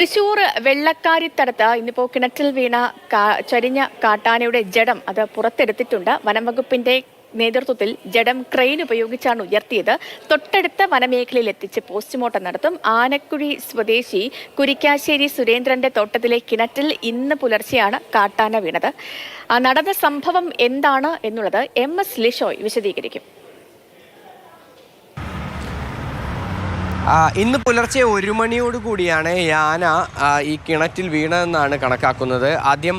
തൃശൂർ വെള്ളക്കാരിത്തടത്ത് ഇന്നിപ്പോൾ കിണറ്റിൽ വീണ ചരിഞ്ഞ കാട്ടാനയുടെ ജഡം അത് പുറത്തെടുത്തിട്ടുണ്ട്. വനംവകുപ്പിന്റെ നേതൃത്വത്തിൽ ജഡം ക്രെയിൻ ഉപയോഗിച്ചാണ് ഉയർത്തിയത്. തൊട്ടടുത്ത വനമേഖലയിൽ എത്തിച്ച് പോസ്റ്റ്മോർട്ടം നടത്തും. ആനക്കുഴി സ്വദേശി കുരിക്കാശ്ശേരി സുരേന്ദ്രന്റെ തോട്ടത്തിലെ കിണറ്റിൽ ഇന്ന് പുലർച്ചെയാണ് കാട്ടാന വീണത്. നടന്ന സംഭവം എന്താണ് എന്നുള്ളത് MS ലിഷോയ് വിശദീകരിക്കും. ഇന്ന് പുലർച്ചെ 1 മണിയോടുകൂടിയാണ് ആന ഈ കിണറ്റിൽ വീണതെന്നാണ് കണക്കാക്കുന്നത്. ആദ്യം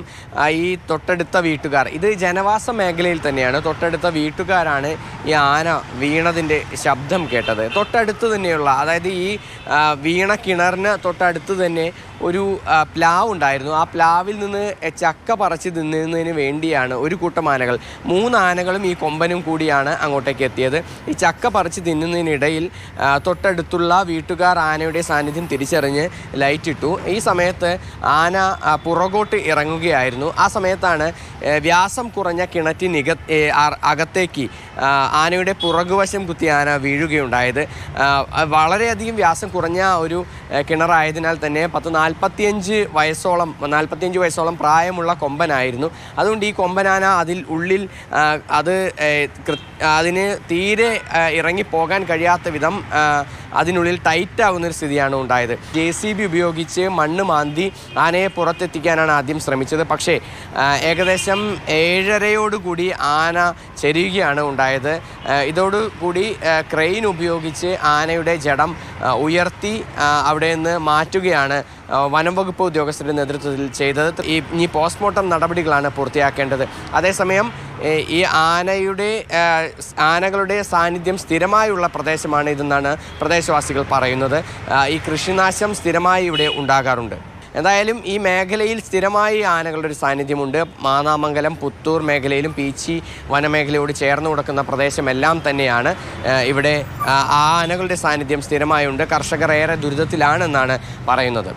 ഈ തൊട്ടടുത്ത വീട്ടുകാർ, ഇത് ജനവാസ മേഖലയിൽ തന്നെയാണ്, തൊട്ടടുത്ത വീട്ടുകാരാണ് ഈ ആന വീണതിൻ്റെ ശബ്ദം കേട്ടത്. തൊട്ടടുത്ത് തന്നെയുള്ള, അതായത് ഈ വീണ കിണറിന് തൊട്ടടുത്ത് തന്നെ ഒരു പ്ലാവ് ഉണ്ടായിരുന്നു. ആ പ്ലാവിൽ നിന്ന് ചക്ക പറിച്ച് തിന്നുന്നതിന് വേണ്ടിയാണ് ഒരു കൂട്ടം ആനകൾ, 3 ആനകളും ഈ കൊമ്പനും കൂടിയാണ് അങ്ങോട്ടേക്ക് എത്തിയത്. ഈ ചക്ക പറിച്ച് തിന്നുന്നതിനിടയിൽ തൊട്ടടുത്തുള്ള വീട്ടുകാർ ആനയുടെ സാന്നിധ്യം തിരിച്ചറിഞ്ഞ് ലൈറ്റ് ഇട്ടു. ഈ സമയത്ത് ആന പുറകോട്ട് ഇറങ്ങുകയായിരുന്നു. ആ സമയത്താണ് വ്യാസം കുറഞ്ഞ അകത്തേക്ക് ആനയുടെ പുറകുവശം കുത്തി ആന വീഴുകയുണ്ടായത്. വളരെയധികം വ്യാസം കുറഞ്ഞ ഒരു കിണറായതിനാൽ തന്നെ 45 വയസ്സോളം പ്രായമുള്ള കൊമ്പനായിരുന്നു. അതുകൊണ്ട് ഈ കൊമ്പനാന ഉള്ളിൽ അതിന് തീരെ ഇറങ്ങിപ്പോകാൻ കഴിയാത്ത വിധം അതിനുള്ളിൽ ടൈറ്റ് ആകുന്നൊരു സ്ഥിതിയാണ് ഉണ്ടായത്. JCB ഉപയോഗിച്ച് മണ്ണ് മാന്തി ആനയെ പുറത്തെത്തിക്കാനാണ് ആദ്യം ശ്രമിച്ചത്. പക്ഷേ ഏകദേശം 7:30 ആന ചെരിയുകയാണ് ഉണ്ടായത്. ഇതോടുകൂടി ക്രെയിൻ ഉപയോഗിച്ച് ആനയുടെ ജഡം ഉയർത്തി അവിടെ നിന്ന് മാറ്റുകയാണ് വനം വകുപ്പ് ഉദ്യോഗസ്ഥരുടെ നേതൃത്വത്തിൽ ചെയ്തത്. ഈ പോസ്റ്റ്മോർട്ടം നടപടികളാണ് പൂർത്തിയാക്കേണ്ടത്. അതേസമയം ഈ ആനകളുടെ സാന്നിധ്യം സ്ഥിരമായുള്ള പ്രദേശമാണ് ഇതെന്നാണ് പ്രദേശവാസികൾ പറയുന്നത്. ഈ കൃഷിനാശം സ്ഥിരമായി ഇവിടെ ഉണ്ടാകാറുണ്ട്. എന്തായാലും ഈ മേഖലയിൽ സ്ഥിരമായി ആനകളുടെ ഒരു സാന്നിധ്യമുണ്ട്. മാന്നാമംഗലം, പുത്തൂർ മേഖലയിലും പീച്ചി വനമേഖലയോട് ചേർന്ന് കിടക്കുന്ന പ്രദേശമെല്ലാം തന്നെയാണ് ഇവിടെ ആനകളുടെ സാന്നിധ്യം സ്ഥിരമായുണ്ട്. കർഷകർ ഏറെ ദുരിതത്തിലാണെന്നാണ് പറയുന്നത്.